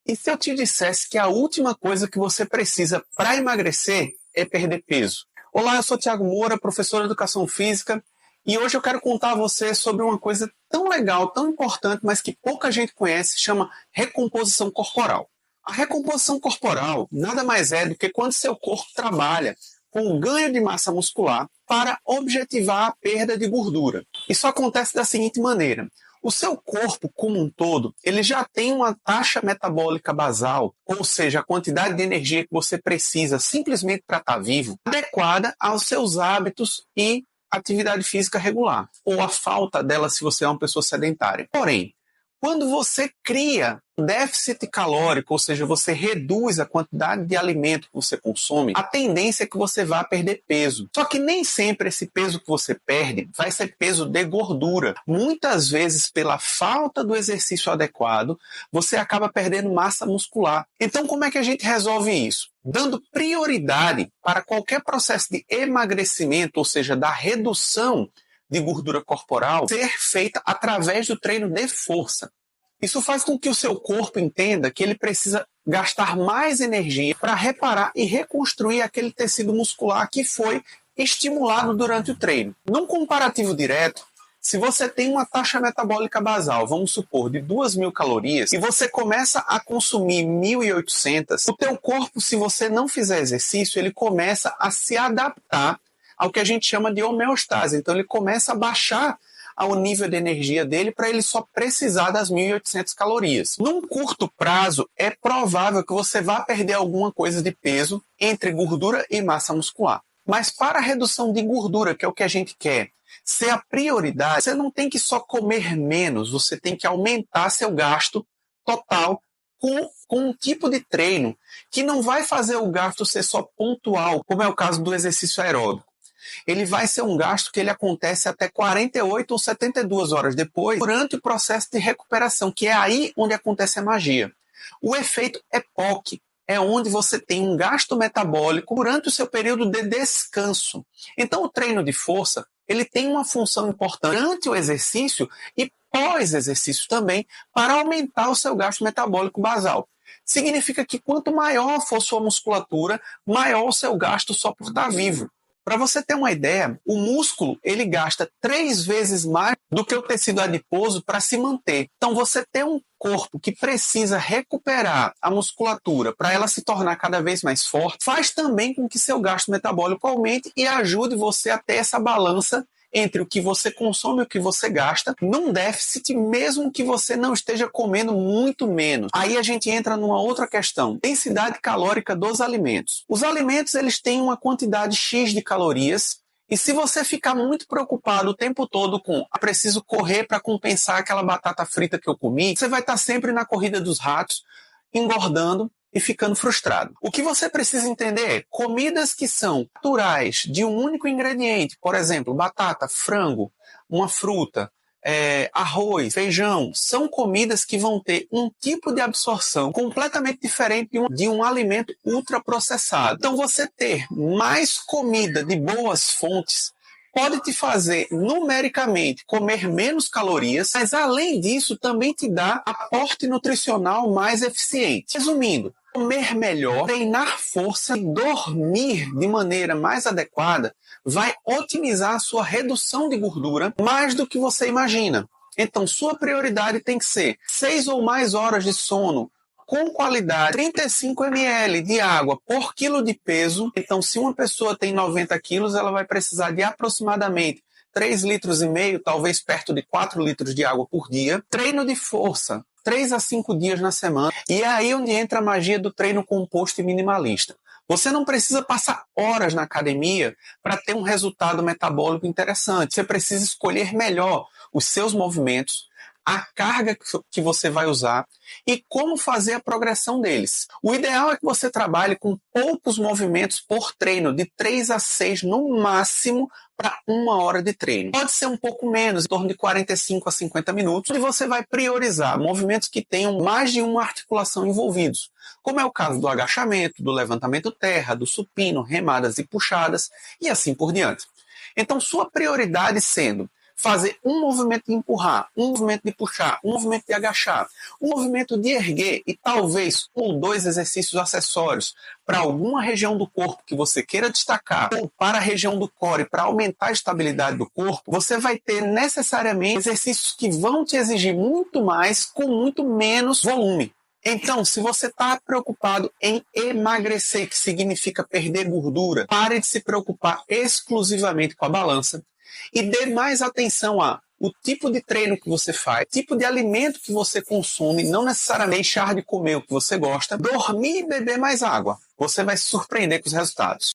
E se eu te dissesse que a última coisa que você precisa para emagrecer é perder peso? Olá, eu sou Thiago Moura, professor de Educação Física, e hoje eu quero contar a você sobre uma coisa tão legal, tão importante, mas que pouca gente conhece, chama recomposição corporal. A recomposição corporal nada mais é do que quando seu corpo trabalha com o ganho de massa muscular para objetivar a perda de gordura. Isso acontece da seguinte maneira: o seu corpo como um todo, ele já tem uma taxa metabólica basal, ou seja, a quantidade de energia que você precisa simplesmente para estar vivo, adequada aos seus hábitos e atividade física regular, ou a falta dela se você é uma pessoa sedentária. Porém, quando você cria déficit calórico, ou seja, você reduz a quantidade de alimento que você consome, a tendência é que você vá perder peso. Só que nem sempre esse peso que você perde vai ser peso de gordura. Muitas vezes, pela falta do exercício adequado, você acaba perdendo massa muscular. Então, como é que a gente resolve isso? Dando prioridade para qualquer processo de emagrecimento, ou seja, da redução de gordura corporal, ser feita através do treino de força. Isso faz com que o seu corpo entenda que ele precisa gastar mais energia para reparar e reconstruir aquele tecido muscular que foi estimulado durante o treino. Num comparativo direto, se você tem uma taxa metabólica basal, vamos supor, de 2.000 calorias, e você começa a consumir 1.800, o teu corpo, se você não fizer exercício, ele começa a se adaptar ao que a gente chama de homeostase. Então ele começa a baixar ao nível de energia dele para ele só precisar das 1.800 calorias. Num curto prazo, é provável que você vá perder alguma coisa de peso entre gordura e massa muscular. Mas para a redução de gordura, que é o que a gente quer ser a prioridade, você não tem que só comer menos, você tem que aumentar seu gasto total com um tipo de treino que não vai fazer o gasto ser só pontual, como é o caso do exercício aeróbico. Ele vai ser um gasto que ele acontece até 48 ou 72 horas depois, durante o processo de recuperação, que é aí onde acontece a magia. O efeito EPOC é onde você tem um gasto metabólico durante o seu período de descanso. Então, o treino de força, ele tem uma função importante durante o exercício e pós-exercício também, para aumentar o seu gasto metabólico basal. Significa que quanto maior for sua musculatura, maior o seu gasto só por estar vivo. Para você ter uma ideia, o músculo ele gasta 3 vezes mais do que o tecido adiposo para se manter. Então, você ter um corpo que precisa recuperar a musculatura para ela se tornar cada vez mais forte, faz também com que seu gasto metabólico aumente e ajude você a ter essa balança entre o que você consome e o que você gasta, num déficit, mesmo que você não esteja comendo muito menos. Aí a gente entra numa outra questão: densidade calórica dos alimentos. Os alimentos eles têm uma quantidade X de calorias, e se você ficar muito preocupado o tempo todo com preciso correr para compensar aquela batata frita que eu comi, você vai estar sempre na corrida dos ratos, engordando e ficando frustrado. O que você precisa entender é comidas que são naturais de um único ingrediente, por exemplo, batata, frango, uma fruta, arroz, feijão, são comidas que vão ter um tipo de absorção completamente diferente de um alimento ultraprocessado. Então você ter mais comida de boas fontes pode te fazer, numericamente, comer menos calorias, mas além disso também te dá aporte nutricional mais eficiente. Resumindo, comer melhor, treinar força e dormir de maneira mais adequada vai otimizar a sua redução de gordura mais do que você imagina. Então, sua prioridade tem que ser 6 ou mais horas de sono, com qualidade, 35 ml de água por quilo de peso. Então, se uma pessoa tem 90 quilos, ela vai precisar de aproximadamente 3,5 litros, talvez perto de 4 litros de água por dia. Treino de força, 3 a 5 dias na semana. E é aí onde entra a magia do treino composto e minimalista. Você não precisa passar horas na academia para ter um resultado metabólico interessante. Você precisa escolher melhor os seus movimentos, a carga que você vai usar e como fazer a progressão deles. O ideal é que você trabalhe com poucos movimentos por treino, de 3 a 6 no máximo para 1 hora de treino. Pode ser um pouco menos, em torno de 45 a 50 minutos, e você vai priorizar movimentos que tenham mais de uma articulação envolvidos, como é o caso do agachamento, do levantamento terra, do supino, remadas e puxadas, e assim por diante. Então, sua prioridade sendo fazer um movimento de empurrar, um movimento de puxar, um movimento de agachar, um movimento de erguer e talvez um ou dois exercícios acessórios para alguma região do corpo que você queira destacar ou para a região do core para aumentar a estabilidade do corpo, você vai ter necessariamente exercícios que vão te exigir muito mais com muito menos volume. Então, se você está preocupado em emagrecer, que significa perder gordura, pare de se preocupar exclusivamente com a balança e dê mais atenção o tipo de treino que você faz, tipo de alimento que você consome, não necessariamente deixar de comer o que você gosta, dormir e beber mais água. Você vai se surpreender com os resultados.